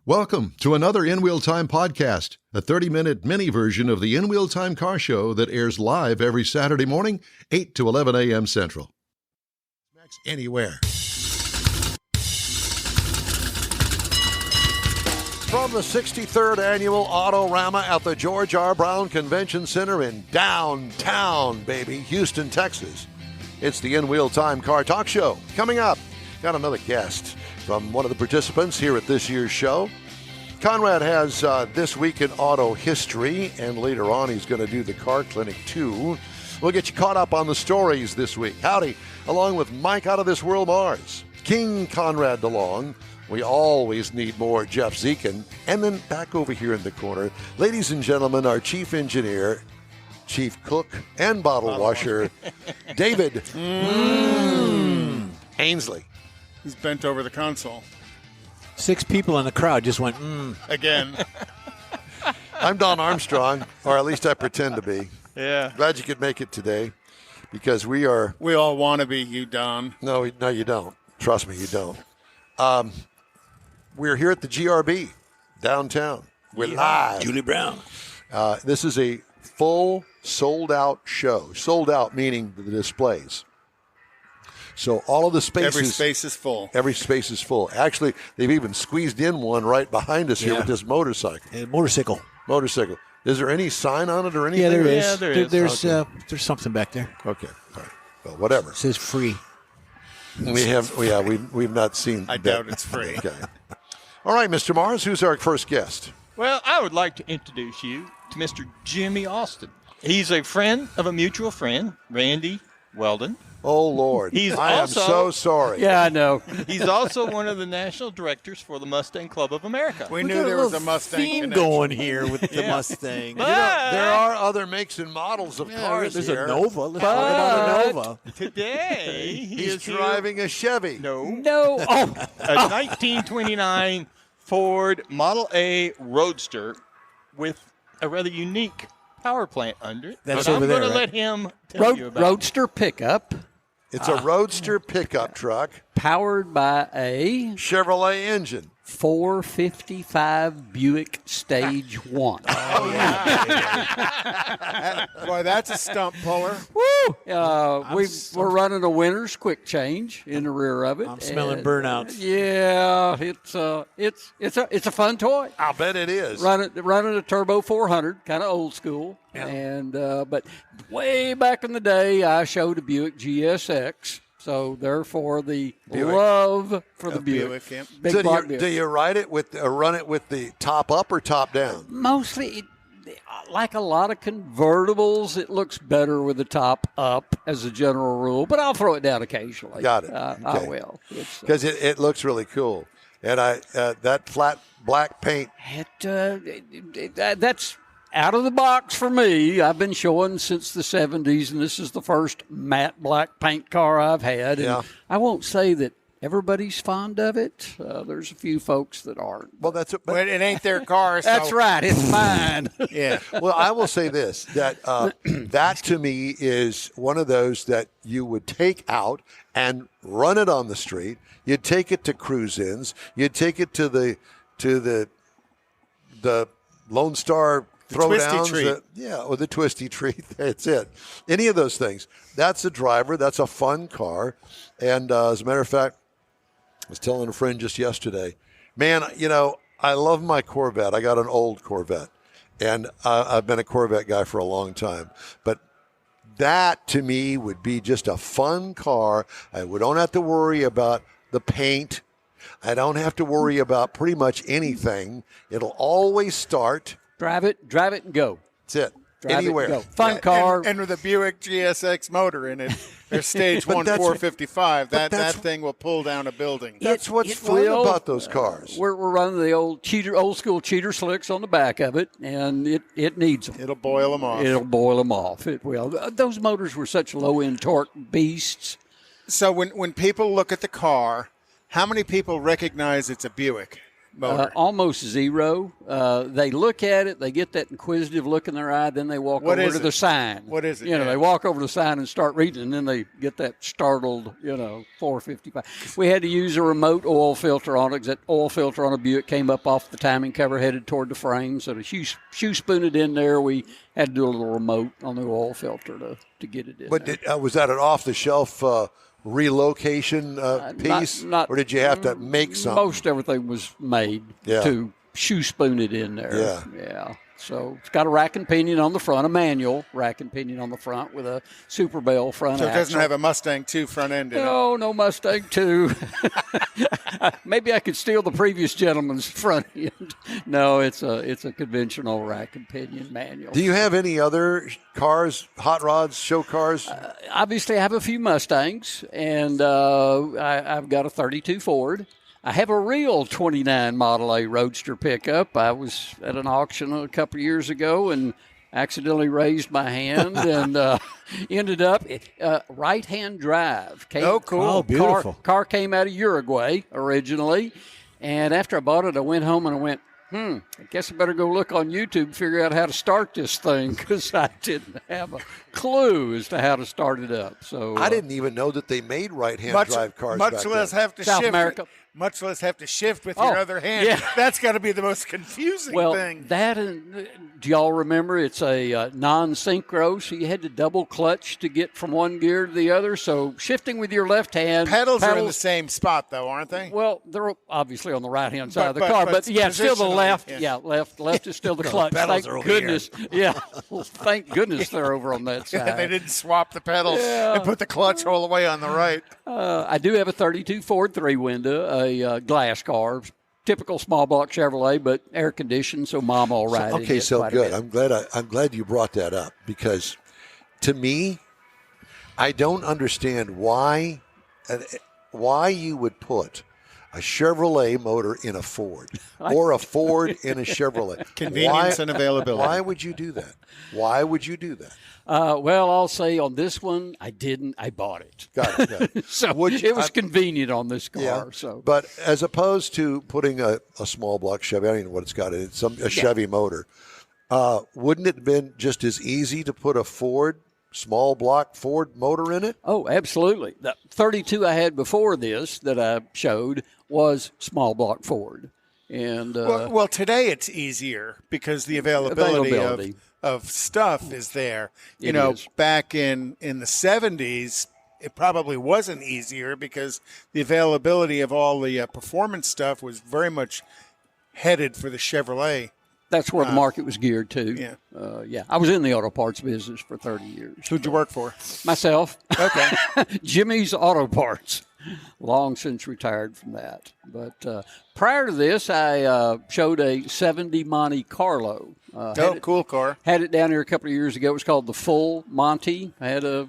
Welcome to another In Wheel Time podcast, a 30-minute mini version of the In Wheel Time car show that airs live every Saturday morning, 8 to 11 a.m. Central. Max anywhere. From the 63rd Annual Autorama at the George R. Brown Convention Center in downtown, baby, Houston, Texas. It's the In Wheel Time Car Talk Show. Coming up, got another guest from one of the participants here at this year's show. Conrad has This Week in Auto History, and later on he's going to do the Car Clinic too. We'll get you caught up on the stories this week. Howdy, along with Mike Out of This World Mars, King Conrad DeLong. We always need more Jeff Zekin. And then back over here in the corner, ladies and gentlemen, our chief engineer, chief cook, and bottle washer, David Ainsley. He's bent over the console. 6 people in the crowd just went, Again. I'm Don Armstrong, or at least I pretend to be. Yeah. Glad you could make it today, because we are... We all want to be you, Don. No, you don't. Trust me, you don't. We're here at the GRB, downtown. We're live. Julie Brown. This is a full sold-out show. Sold out meaning the displays. So all of the spaces... Every space is full. Every space is full. Actually, they've even squeezed in one right behind us here with this motorcycle. Motorcycle. Is there any sign on it or anything? Yeah, there is. Yeah, there is. There's something back there. Okay. All right. Well, whatever. It says free. We've not seen I doubt it's free. Okay. All right, Mr. Mars, who's our first guest? Well, I would like to introduce you to Mr. Jimmy Austin. He's a friend of a mutual friend, Randy Weldon. Oh, Lord. I am so sorry. Yeah, I know. He's also one of the national directors for the Mustang Club of America. We knew there was a Mustang theme connection. going here with the Mustang. But There are other makes and models of cars There's here. a Nova. Let's talk about a Nova. today, He's driving a Chevy. No. Oh, A 1929 Ford Model A Roadster with a rather unique power plant under it. That's But over I'm there, going to right? let him tell you about Roadster pickup It's a Roadster pickup truck, powered by a Chevrolet engine. 455 Buick Stage 1. Boy, that's a stump puller. Woo! We're running a winner's quick change in the rear of it. I'm smelling and, burnouts. Yeah, it's a fun toy. I'll bet it is. Running a turbo 400, kind of old school. Yeah. And but way back in the day, I showed a Buick GSX. So therefore, the Buick. love for the Buick. Buick, yep. Big So block Buick. do you run it with the top up or top down? Mostly, like a lot of convertibles, it looks better with the top up as a general rule, but I'll throw it down occasionally. Got it. I Okay. will. Because it looks really cool. And that flat black paint. That's out of the box for me. I've been showing since the 70s, and this is the first matte black paint car I've had. And Yeah. I won't say that everybody's fond of it. There's a few folks that aren't. Well, that's But it ain't their car. So. That's right. It's mine. Yeah. Well, I will say this, that that to me is one of those that you would take out and run it on the street. You'd take it to cruise-ins. You'd take it to the Lone Star Twisty throwdowns. Treat. Or the Twisty Treat. That's it. Any of those things. That's a driver. That's a fun car. And as a matter of fact, I was telling a friend just yesterday, man, I love my Corvette. I got an old Corvette. And I've been a Corvette guy for a long time. But that, to me, would be just a fun car. We don't have to worry about the paint. I don't have to worry about pretty much anything. It'll always start. Drive it, and go. That's it. Drive Anywhere. it, and go. Fun car. And with a Buick GSX motor in it, their stage But 1 that's- 455, but that thing will pull down a building. That's what's It fun will. about those cars. We're running the old school cheater slicks on the back of it, and it needs them. It'll boil them off. It'll boil them off. It will. Those motors were such low-end torque beasts. So when people look at the car, how many people recognize it's a Buick? motor? Almost zero. They look at it, they get that inquisitive look in their eye, then they walk What over is to it? the sign. What is it? You know, Yeah. they walk over to the sign and start reading, and then they get that startled, 455. We had to use a remote oil filter on it, 'cause that oil filter on a Buick came up off the timing cover headed toward the frame. So to shoe spoon it in there, we had to do a little remote on the oil filter to get it in But there. was that an off-the-shelf relocation piece, Not- or did you have to make something? Most everything was made Yeah. to shoe spoon it in there. Yeah. Yeah. So it's got a rack and pinion on the front, a manual rack and pinion on the front with a Super Bell front So it axle. doesn't have a Mustang 2 front end in it. No Mustang 2. Maybe I could steal the previous gentleman's front end. No, it's a conventional rack and pinion manual. Do you have any other cars, hot rods, show cars? Obviously, I have a few Mustangs, and I've got a 32 Ford. I have a real 29 Model A Roadster pickup. I was at an auction a couple of years ago and accidentally raised my hand and ended up right-hand drive. Oh, cool. Oh, beautiful. Car came out of Uruguay originally, and after I bought it, I went home and I went, I guess I better go look on YouTube, figure out how to start this thing, because I didn't have a clue as to how to start it up. So I didn't even know that they made right-hand drive cars much back less then. have to South shift. America. Much less have to shift with Oh, your other hand. yeah. That's got to be the most confusing Well, thing. do y'all remember it's a non-synchro, so you had to double clutch to get from one gear to the other. So shifting with your left hand. Pedals are in the same spot, though, aren't they? Well, they're obviously on the right-hand side of the But- car, but but yeah, still the positionally, left. yeah. Yeah, left is still the clutch. pedals Thank are over goodness. Yeah, well, thank goodness they're over on that side. They didn't swap the pedals Yeah. and put the clutch all the way on the right. I do have a 32 Ford three-window, a glass car, typical small block Chevrolet, but air conditioned, so Mom will ride it. Okay, so quite a good. bit. I'm glad you brought that up, because to me, I don't understand why you would put a Chevrolet motor in a Ford or a Ford in a Chevrolet. Convenience and availability. Why would you do that? Why would you do that? Well, I'll say on this one, I didn't. I bought it. Got it. So Would you- it was convenient on this car. Yeah, So, but as opposed to putting a small block Chevy, I don't even know what it's got in it, a Chevy motor, wouldn't it have been just as easy to put a small block Ford motor in it? oh, absolutely. The 32 I had before this that I showed was small block Ford, and Well, today it's easier because the availability. Of stuff is there. You It know, is. back in the 70s, it probably wasn't easier because the availability of all the performance stuff was very much headed for the Chevrolet. that's where the market was geared to. Yeah. I was in the auto parts business for 30 years. Who'd you work for? Myself. Okay. Jimmy's Auto Parts. Long since retired from that. But prior to this, I showed a 70 Monte Carlo. Cool car. Had it down here a couple of years ago. It was called the Full Monte. I had a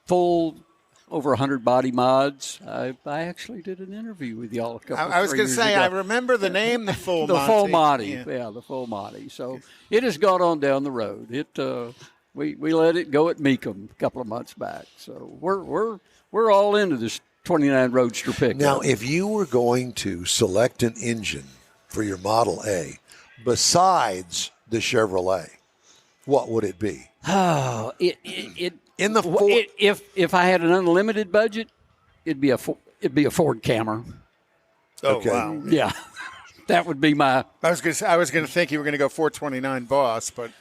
full over 100 body mods. I actually did an interview with y'all a couple I was going going to to say, I remember the name, the Full the Monty. Full Monty. Yeah. The Full Monty. So it has gone on down the road. We let it go at Meekum a couple of months back. So we're all into this 29 Roadster pickup. Now, if you were going to select an engine for your Model A besides the Chevrolet, what would it be? Oh, In the Ford, if I had an unlimited budget, it'd be a Ford Camry. Oh, Okay. wow. Yeah, that would be my. I was going to think you were going to go 429 Boss, but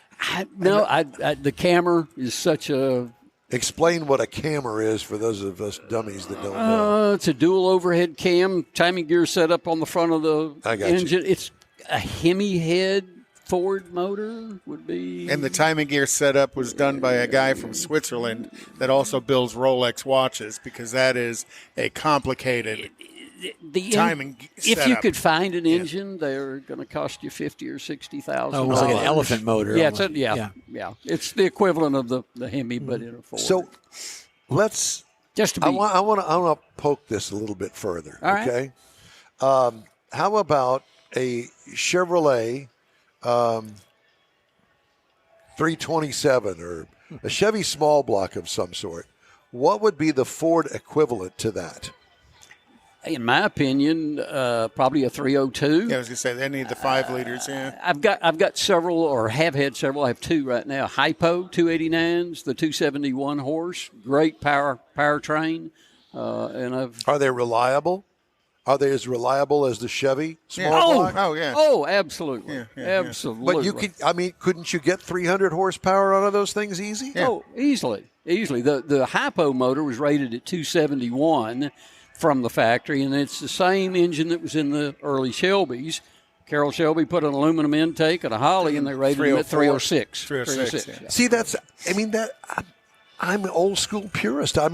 The Camry is such a. explain what a camera is for those of us dummies that don't know. It's a dual overhead cam, timing gear set up on the front of the I got you. engine. It's a Hemi head Ford motor would be. and the timing gear setup was done by a guy from Switzerland that also builds Rolex watches because that is a complicated timing If you setup. could find an engine, they're going to cost you $50,000 or $60,000. Oh, it was like an elephant motor. Yeah, almost. yeah. It's the equivalent of the Hemi, but in a Ford. So let's. just to be I want to poke this a little bit further. All right. Okay. How about a Chevrolet 327 or a Chevy small block of some sort? What would be the Ford equivalent to that? in my opinion, probably a 302. Yeah, I was gonna say they need the 5 liters. Yeah. I've got several, or have had several. I have 2 right now. Hypo 289s, the 271 horse, great powertrain, and I've. Are they reliable? Are they as reliable as the Chevy small block? Oh yeah. Oh, absolutely, yeah. absolutely. But you could, couldn't you get 300 horsepower out of those things easy? Yeah. Oh, easily. The Hypo motor was rated at 271 from the factory, and it's the same engine that was in the early Shelbys. Carroll Shelby put an aluminum intake and a Holly, and they rated them at 306. 306. Yeah. See, I'm an old school purist. I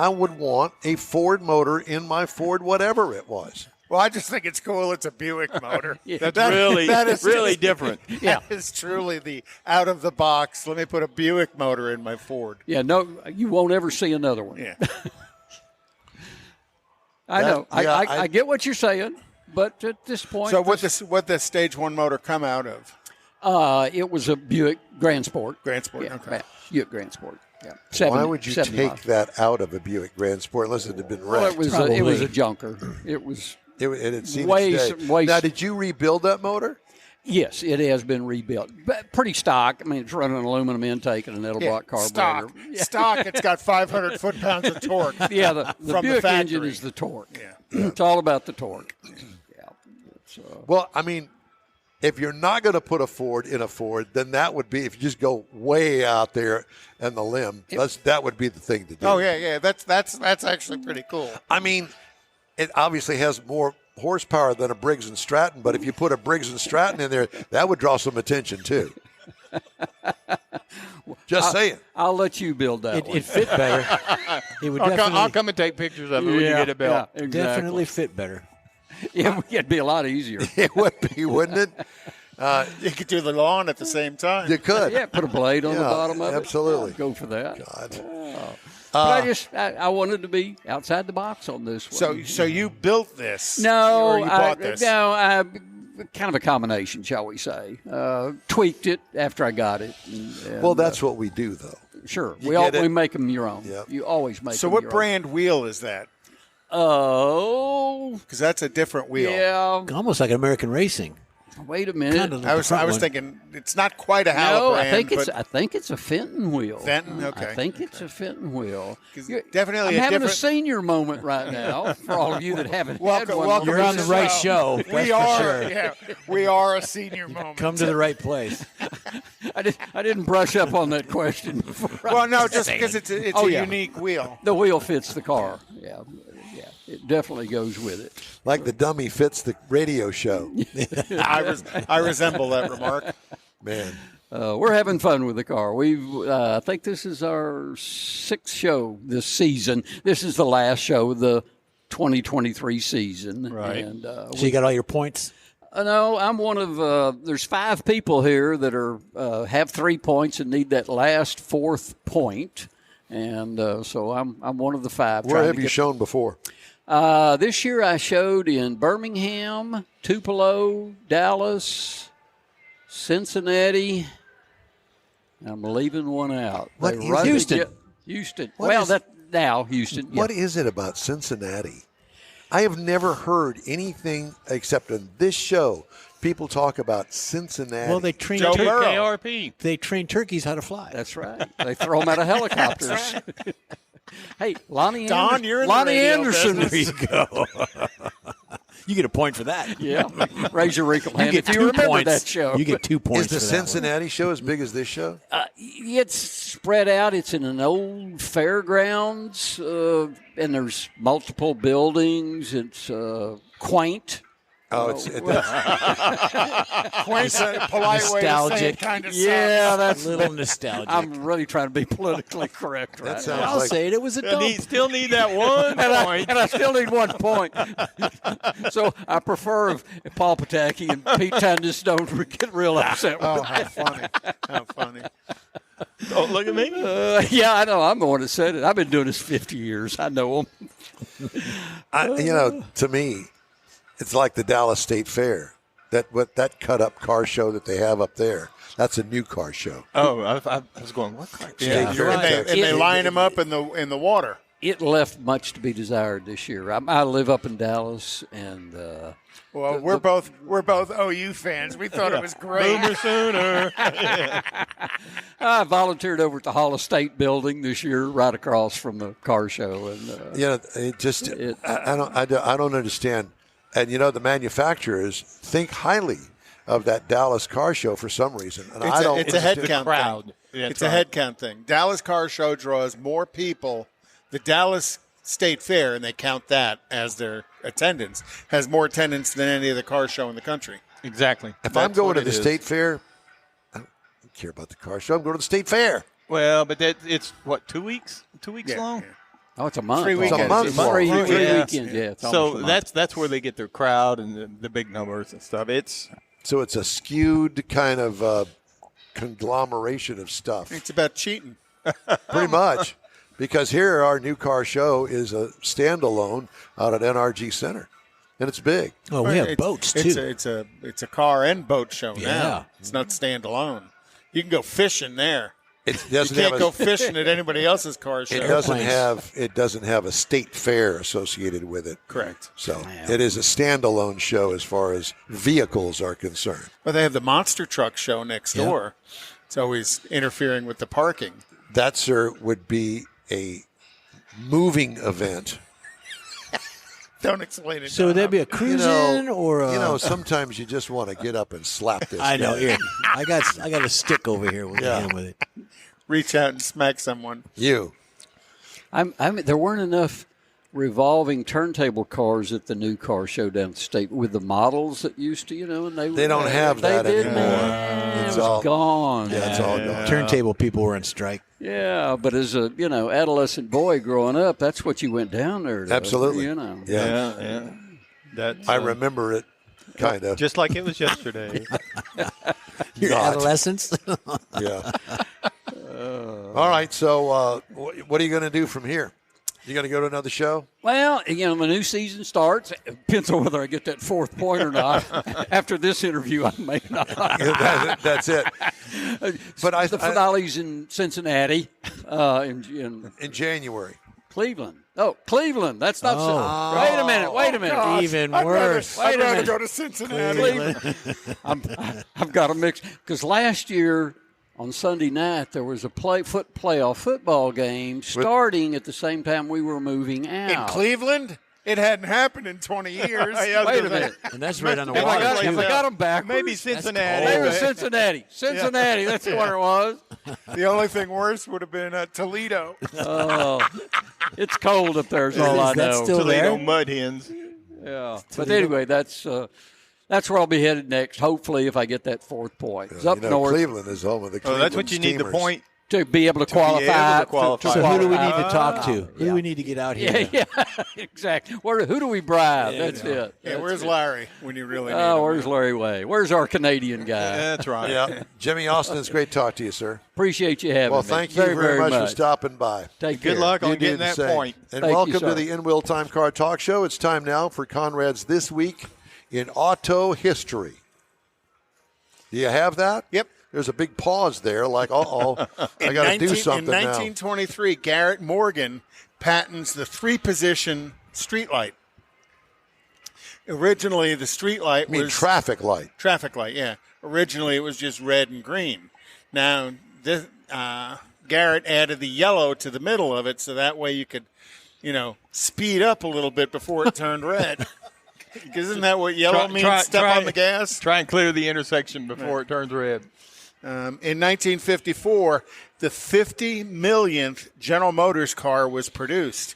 would want a Ford motor in my Ford, whatever it was. Well, I just think it's cool. It's a Buick motor. That's really different. That is truly the out of the box. Let me put a Buick motor in my Ford. Yeah, no, you won't ever see another one. Yeah. I know. I get what you're saying, but at this point. So what the Stage 1 motor come out of? It was a Buick Grand Sport. Grand Sport. Yeah, Okay. Buick Grand Sport. Yeah. Why would you 70 take miles. that out of a Buick Grand Sport unless it had been Well, wrecked? it was a junker. It was. It had seen Way- its day. way- Now, did you rebuild that motor? Yes, it has been rebuilt. But pretty stock. I mean, it's running an aluminum intake and an Edelbrock carburetor. Stock. It's got 500 foot-pounds of torque. Yeah, the From the Buick factory. engine is the torque. Yeah. It's all about the torque. Yeah. It's, Well, if you're not going to put a Ford in a Ford, then that would be, if you just go way out there in the limb, that would be the thing to do. Oh yeah. That's actually pretty cool. It obviously has more horsepower than a Briggs & Stratton, but if you put a Briggs & Stratton in there, that would draw some attention too. Just saying. I'll let you build that one. It fit better. It would I'll come and take pictures of it when you get it built. Yeah, exactly. definitely fit better. Yeah, it'd be a lot easier. It would be, wouldn't it? You could do the lawn at the same time. You could. Yeah, put a blade on the Yeah, bottom of it. absolutely. I'd go for that. God. But I wanted to be outside the box on this one. So you built this? No, or you bought this? I kind of a combination, shall we say? Tweaked it after I got it. And, Well, that's what we do, though. sure. You We get it? make them your own. Yep. You always make. So them what your brand wheel is that? Own. Oh, Because that's a different wheel. yeah. Almost like American racing. Wait a minute. Kind of like I the was front one. thinking it's not quite a No, Halibran. I but think it's a Fenton wheel. Fenton? Okay. I think it's a Fenton wheel. 'Cause You're- definitely I'm a having different- a senior moment right now for all of you that haven't had Welcome, one. welcome You're on to the right show. We that's for are, sure. we are a senior moment. Come to the right place. I didn't brush up on that question before. Well, no, just because it's a Oh, yeah. unique wheel. The wheel fits the car. Yeah, it definitely goes with it. Like the dummy fits the radio show. I resemble that remark. Man. We're having fun with the car. I think this is our 6th show this season. This is the last show of the 2023 season. Right. And, So you got all your points? no, I'm one of. There's 5 people here that are have 3 points and need that last 4th point, and so I'm one of the 5. Where have you shown before? This year I showed in Birmingham, Tupelo, Dallas, Cincinnati. I'm leaving one out. What They is run- Houston? Houston. What Well, is- that now Houston. Yeah. What is it about Cincinnati? I have never heard anything except in this show. People talk about Cincinnati. Well, they train Joe Burrow. KRP. they train turkeys how to fly. That's right. They throw them out of helicopters. Hey, Lonnie Don, Anderson. you're in the Lonnie radio Anderson. business. go. You get a point for that. Yeah, raise your wrinkle hand You get if you 2 remember points. that show. You get 2 points is the for that one. Cincinnati show as big as this show? It's spread out. It's in an old fairgrounds, and there's multiple buildings. It's quaint. Oh, Quaint's a polite way to say it Nostalgic. kind of Yeah, that's. A little nostalgic. I'm really trying to be politically correct right sounds now. I'll like- say it. It was a dump. Still need that one point. And I still need 1 point. So I prefer if Paul Pataki and Pete Tundis don't get real upset with Oh, it. how funny. How funny. Don't look at me. Yeah, I know. I'm the one that said it. I've been doing this 50 years. I know them. To me, it's like the Dallas State Fair. That cut-up car show that they have up there, that's a new car show. Oh, I was going, what car? Yeah, And you're right. they line them up in the water. it left much to be desired this year. I live up in Dallas, and Well, we're both OU fans. We thought it was great. Boomer Sooner. I volunteered over at the Hall of State building this year, right across from the car show. And it just I don't understand. And the manufacturers think highly of that Dallas car show for some reason. And It's a head count crowd. thing. Yeah, It's a head count thing. Dallas Car Show draws more people. The Dallas State Fair, and they count that as their attendance, has more attendance than any other car show in the country. Exactly. If I'm going to the state fair, I don't care about the car show. I'm going to the state fair. Well, but it's what, 2 weeks? 2 weeks long? Yeah. oh, it's a month. 3 weekends. It's a month long. Three Yeah. weekends. Yeah. It's almost So a month. that's where they get their crowd and the big numbers and stuff. So it's a skewed kind of conglomeration of stuff, It's about cheating. pretty much. Because here our new car show is a standalone out at NRG Center, and it's big. Oh, we have It's- boats too. It's a car and boat show Yeah. now. It's not standalone. You can go fishing there. It You doesn't can't have go a, fishing at anybody else's car show. it doesn't have a state fair associated with it. Correct. So it is a standalone show as far as vehicles are concerned. Well, they have the monster truck show next door. It's always interfering with the parking. That, sir, would be a moving event. Don't explain it. So would that be a You cruising or a, sometimes you just want to get up and slap this I know. guy. Here, I got a stick over here. We'll Yeah. hit him with it. Reach out and smack someone. You. there weren't enough revolving turntable cars at the new car show down the state with the models that used to, and They don't have that didn't. anymore. Man, It's it was all gone. Yeah, it's all gone. Turntable people were on strike. Yeah, but as a adolescent boy growing up, that's what you went down there to. Absolutely. Yeah. yeah. That's I remember it, kind of. Just like it was yesterday. Your Not. adolescence. Yeah. All right. So, what are you going to do from here? You going to go to another show? Well, the new season starts. It depends on whether I get that fourth point or not. After this interview, I may not. That's it. But The finale's in Cincinnati, in in January. Cleveland. Oh, Cleveland. That's not. Oh. Wait a minute. Wait a minute. Even worse. Wait a minute. go to Cincinnati. Cleveland. I've got a mix because last year on Sunday night there was a playoff football game starting at the same time we were moving out. In Cleveland? It hadn't happened in 20 years. Wait a minute. And that's right on the Have I water. got, have I got them backwards? Maybe Cincinnati. They were Cincinnati. Cincinnati. That's what it was. The only thing worse would have been Toledo. Oh, it's cold up there. Is all I Is that know. still Toledo there? Mud Hens. Yeah. But anyway, that's where I'll be headed next. Hopefully, if I get that fourth point, it's up north Cleveland is home of the Oh, Cleveland that's what you need the Steamers. point. to be able to be able qualify. to qualify. So who do we need to qualify. talk to? Who do we need to get out here? Yeah, exactly. Who do we bribe? That's it. Yeah, where's Larry when you really need Oh, him? where's Larry Way? Where's our Canadian guy? That's right. Yeah. Jimmy Austin, it's great to talk to you, sir. Appreciate you having Well, me. thank you very much for stopping by. Take Good care. luck on You do getting the that same. point. And Thank you, welcome sir. to the In-Wheel Time Car Talk Show. It's time now for Conrad's This Week in Auto History. Do you have that? Yep. There's a big pause there, like, I got to do something In now. 1923, Garrett Morgan patents the three-position streetlight. Originally, the streetlight I mean, was traffic light. traffic light. Yeah. Originally, it was just red and green. Now, this, Garrett added the yellow to the middle of it, so that way you could, speed up a little bit before it turned red. Because isn't that what yellow means? Step on the gas. Try and clear the intersection before it turns red. In 1954, the 50 millionth General Motors car was produced.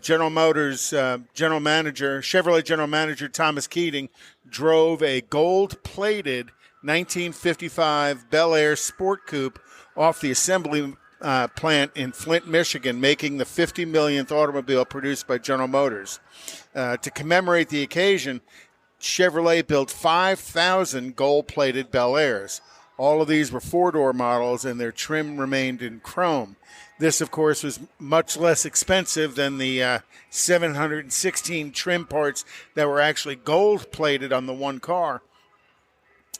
General Motors Chevrolet General Manager Thomas Keating drove a gold-plated 1955 Bel Air Sport Coupe off the assembly plant in Flint, Michigan, making the 50 millionth automobile produced by General Motors. To commemorate the occasion, Chevrolet built 5,000 gold-plated Bel Airs. All of these were four-door models, and their trim remained in chrome. This, of course, was much less expensive than the 716 trim parts that were actually gold-plated on the one car.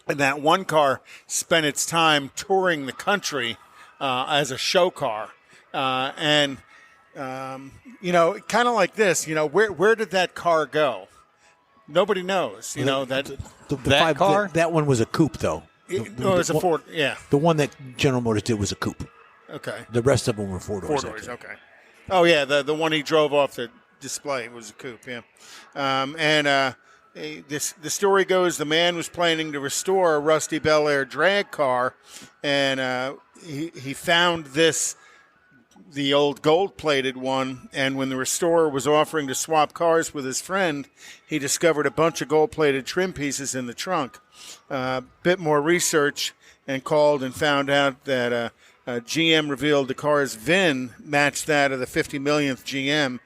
And that one car spent its time touring the country as a show car. kind of like this. Where did that car go? Nobody knows. That That car? That one was a coupe, though. it was a Ford. Yeah. The one that General Motors did was a coupe. Okay. The rest of them were four-doors. 4 doors. Okay. Oh yeah, the one he drove off the display was a coupe. Yeah. The story goes the man was planning to restore a rusty Bel Air drag car, and he found the old gold-plated one, and when the restorer was offering to swap cars with his friend, he discovered a bunch of gold-plated trim pieces in the trunk. Bit more research and called and found out that GM revealed the car's VIN matched that of the 50 millionth GM.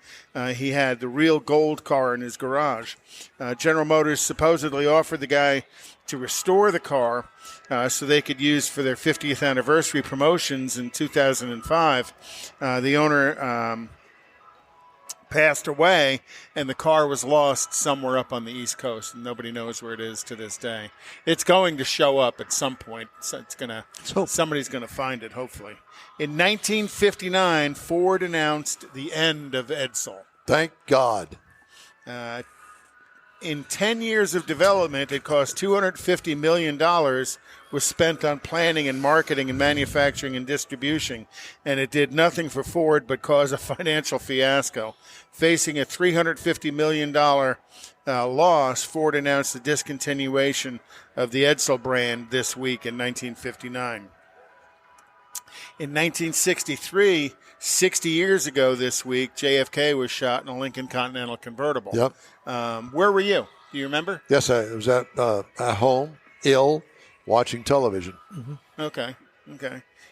He had the real gold car in his garage. General Motors supposedly offered the guy to restore the car so they could use for their 50th anniversary promotions in 2005. The owner passed away, and the car was lost somewhere up on the East Coast, and nobody knows where it is to this day. It's going to show up at some point. So somebody's going to find it, hopefully. In 1959, Ford announced the end of EdSol. Thank God. In 10 years of development, it cost $250 million, was spent on planning and marketing and manufacturing and distribution, and it did nothing for Ford but cause a financial fiasco. Facing a $350 million loss, Ford announced the discontinuation of the EdSol brand this week in 1959. In 1963, 60 years ago this week, JFK was shot in a Lincoln Continental convertible. Yep. Where were you? Do you remember? Yes, I was at home, ill, watching television. Mm-hmm. Okay.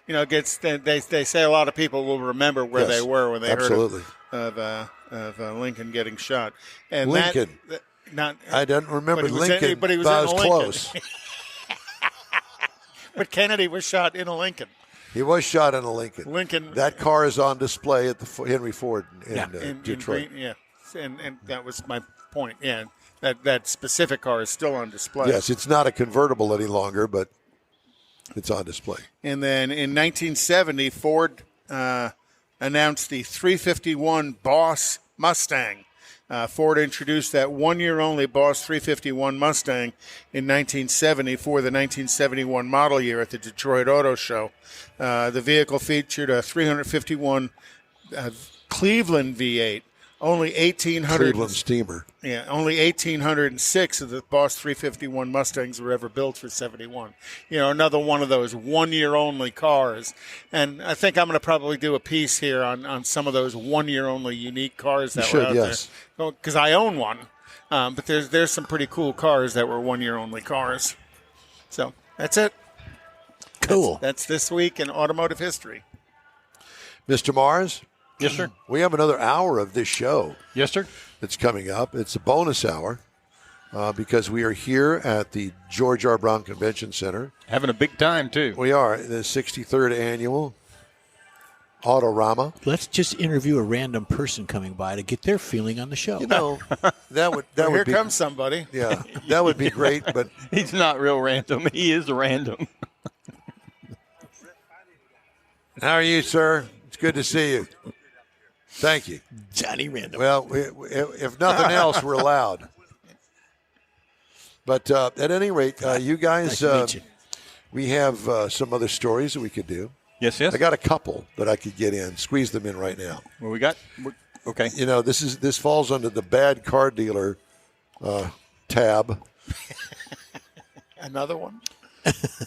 They say a lot of people will remember where they were when they absolutely. heard of Lincoln getting shot. And Lincoln. I didn't remember Lincoln, but he was I in was a Lincoln. close. But Kennedy was shot in a Lincoln. He was shot in a Lincoln. That car is on display at the Henry Ford in Detroit. And that was my point. Yeah, that specific car is still on display. Yes, it's not a convertible any longer, but it's on display. And then in 1970, Ford announced the 351 Boss Mustang. Ford introduced that one-year-only Boss 351 Mustang in 1970 for the 1971 model year at the Detroit Auto Show. The vehicle featured a 351 Cleveland V8. Only 1,800 Cleveland Steamer. Yeah, only 1,806 of the Boss 351 Mustangs were ever built for 71. Another one of those one-year-only cars. And I think I'm going to probably do a piece here on some of those one-year-only unique cars that were out there. Because I own one. But there's some pretty cool cars that were one-year-only cars. So that's it. Cool. That's this week in automotive history. Mr. Mars? Yes, sir. We have another hour of this show. Yes, sir. That's coming up. It's a bonus hour because we are here at the George R. Brown Convention Center. Having a big time, too. We are. The 63rd annual Autorama. Let's just interview a random person coming by to get their feeling on the show. That would Here be, comes somebody. Yeah, that would be great. But He's not real random. He is random. how are you, sir? It's good to see you. Thank you. Johnny Random. Well, if nothing else, we're loud. But at any rate, you guys, Nice to meet you. we have some other stories that we could do. Yes. I got a couple that I could get in, squeeze them in right now. What we got? Okay. This falls under the bad car dealer tab. Another one?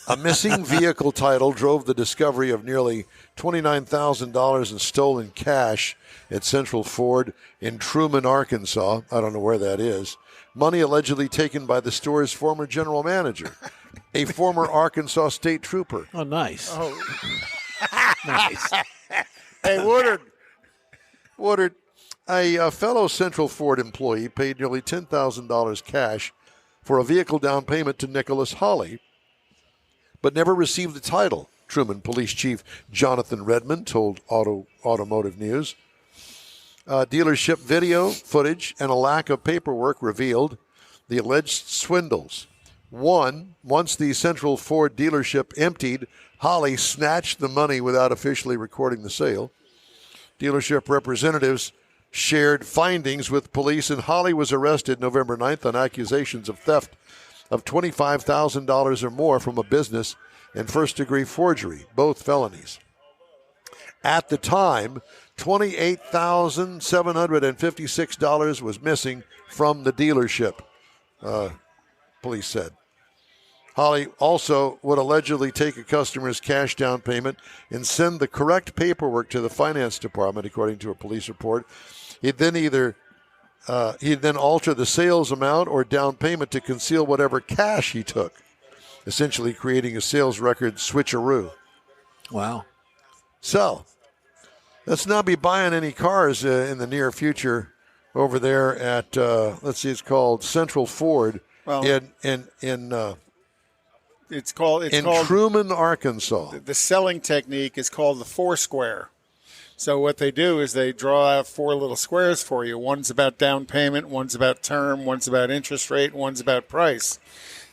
A missing vehicle title drove the discovery of nearly $29,000 in stolen cash at Central Ford in Truman, Arkansas. I don't know where that is. Money allegedly taken by the store's former general manager, a former Arkansas state trooper. Oh, nice. Oh, Nice. hey, Woodard, a fellow Central Ford employee paid nearly $10,000 cash for a vehicle down payment to Nicholas Hawley, but never received the title, Truman Police Chief Jonathan Redmond told Automotive News. Dealership video footage and a lack of paperwork revealed the alleged swindles. Once the Central Ford dealership emptied, Hawley snatched the money without officially recording the sale. Dealership representatives shared findings with police, and Holly was arrested November 9th on accusations of theft of $25,000 or more from a business and first-degree forgery, both felonies. At the time, $28,756 was missing from the dealership, police said. Holly also would allegedly take a customer's cash down payment and send the correct paperwork to the finance department, according to a police report. He'd then alter the sales amount or down payment to conceal whatever cash he took, essentially creating a sales record switcheroo. Wow. So, let's not be buying any cars in the near future over there at, it's called Central Ford in Truman, Arkansas. The selling technique is called the Foursquare. So what they do is they draw out 4 little squares for you. One's about down payment, one's about term, one's about interest rate, one's about price.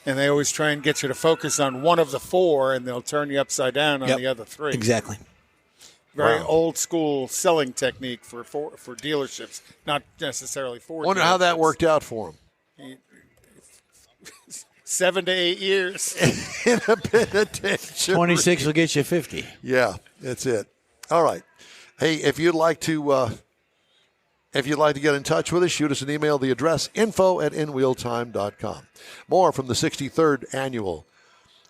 And they always try and get you to focus on one of the 4, and they'll turn you upside down on the other 3. Exactly. Very old school selling technique for dealerships, not necessarily for. Wonder how that worked out for him. 7 to 8 years. In a penitentiary. 26 will get you 50. Yeah, that's it. All right. Hey, if you'd like to get in touch with us, shoot us an email. The address, info@inwheeltime.com. More from the 63rd Annual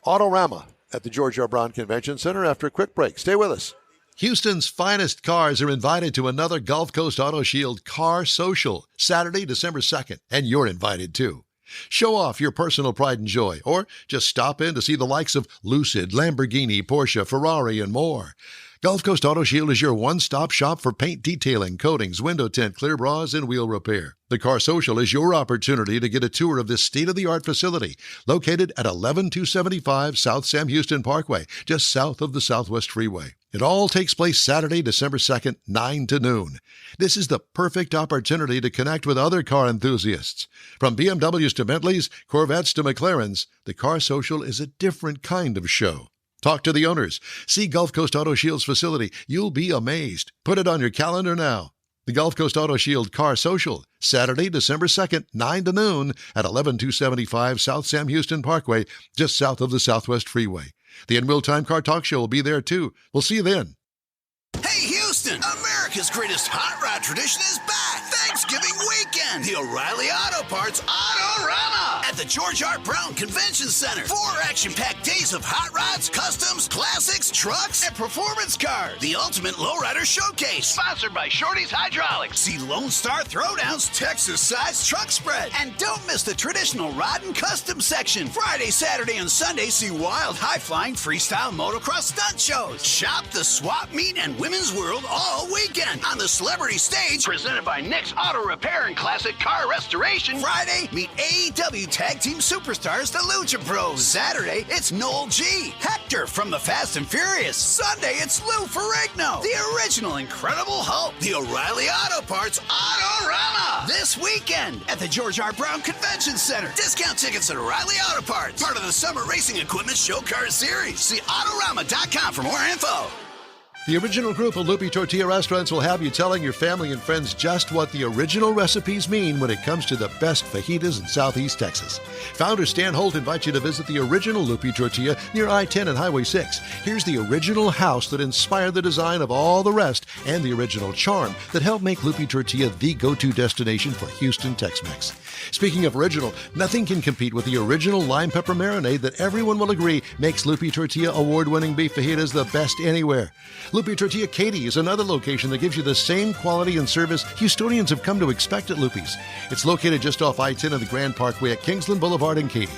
Autorama at the George R. Brown Convention Center after a quick break. Stay with us. Houston's finest cars are invited to another Gulf Coast Auto Shield Car Social, Saturday, December 2nd, and you're invited too. Show off your personal pride and joy, or just stop in to see the likes of Lucid, Lamborghini, Porsche, Ferrari, and more. Gulf Coast Auto Shield is your one-stop shop for paint detailing, coatings, window tint, clear bras, and wheel repair. The Car Social is your opportunity to get a tour of this state-of-the-art facility located at 11275 South Sam Houston Parkway, just south of the Southwest Freeway. It all takes place Saturday, December 2nd, 9 to noon. This is the perfect opportunity to connect with other car enthusiasts. From BMWs to Bentleys, Corvettes to McLarens, the Car Social is a different kind of show. Talk to the owners. See Gulf Coast Auto Shield's facility. You'll be amazed. Put it on your calendar now. The Gulf Coast Auto Shield Car Social, Saturday, December 2nd, 9 to noon at 11275 South Sam Houston Parkway, just south of the Southwest Freeway. The In Wheel Time Car Talk Show will be there, too. We'll see you then. Hey, Houston! America's greatest hot rod tradition is back! Thanksgiving weekend! The O'Reilly Auto Parts Autorama! At the George R. Brown Convention Center. 4 action-packed days of hot rods, customs, classics, trucks, and performance cars. The ultimate lowrider showcase. Sponsored by Shorty's Hydraulics. See Lone Star Throwdowns, Texas-sized truck spread. And don't miss the traditional rod and custom section. Friday, Saturday, and Sunday, see wild, high-flying freestyle motocross stunt shows. Shop the swap meet and women's world all weekend on the Celebrity Stage, presented by Nick's Auto Repair and Classic Car Restoration. Friday, meet AEW Tag Team Superstars, the Lucha Bros. Saturday, it's Noel G. Hector from the Fast and Furious. Sunday, it's Lou Ferrigno, the original Incredible Hulk. The O'Reilly Auto Parts Autorama. This weekend at the George R. Brown Convention Center. Discount tickets at O'Reilly Auto Parts. Part of the Summer Racing Equipment Show Car Series. See Autorama.com for more info. The original group of Lupi Tortilla Restaurants will have you telling your family and friends just what the original recipes mean when it comes to the best fajitas in Southeast Texas. Founder Stan Holt invites you to visit the original Lupi Tortilla near I-10 and Highway 6. Here's the original house that inspired the design of all the rest and the original charm that helped make Lupi Tortilla the go-to destination for Houston Tex-Mex. Speaking of original, nothing can compete with the original lime pepper marinade that everyone will agree makes Lupi Tortilla award-winning beef fajitas the best anywhere. Lupi Tortilla Katy is another location that gives you the same quality and service Houstonians have come to expect at Lupi's. It's located just off I-10 and the Grand Parkway at Kingsland Boulevard in Katy.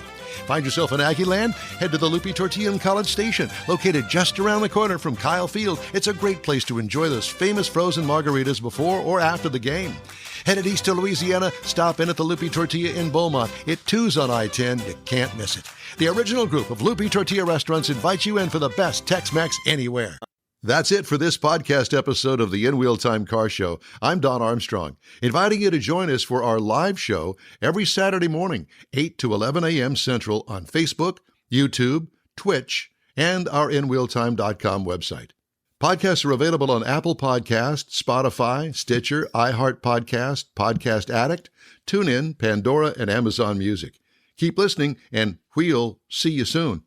Find yourself in Aggie Land? Head to the Lupi Tortilla in College Station, located just around the corner from Kyle Field. It's a great place to enjoy those famous frozen margaritas before or after the game. Headed east to Louisiana, stop in at the Lupi Tortilla in Beaumont. It too's on I-10. You can't miss it. The original group of Lupi Tortilla restaurants invites you in for the best Tex-Mex anywhere. That's it for this podcast episode of the In Wheel Time Car Show. I'm Don Armstrong, inviting you to join us for our live show every Saturday morning, 8 to 11 a.m. Central on Facebook, YouTube, Twitch, and our InWheelTime.com website. Podcasts are available on Apple Podcasts, Spotify, Stitcher, iHeart Podcast, Podcast Addict, TuneIn, Pandora, and Amazon Music. Keep listening, and we'll see you soon.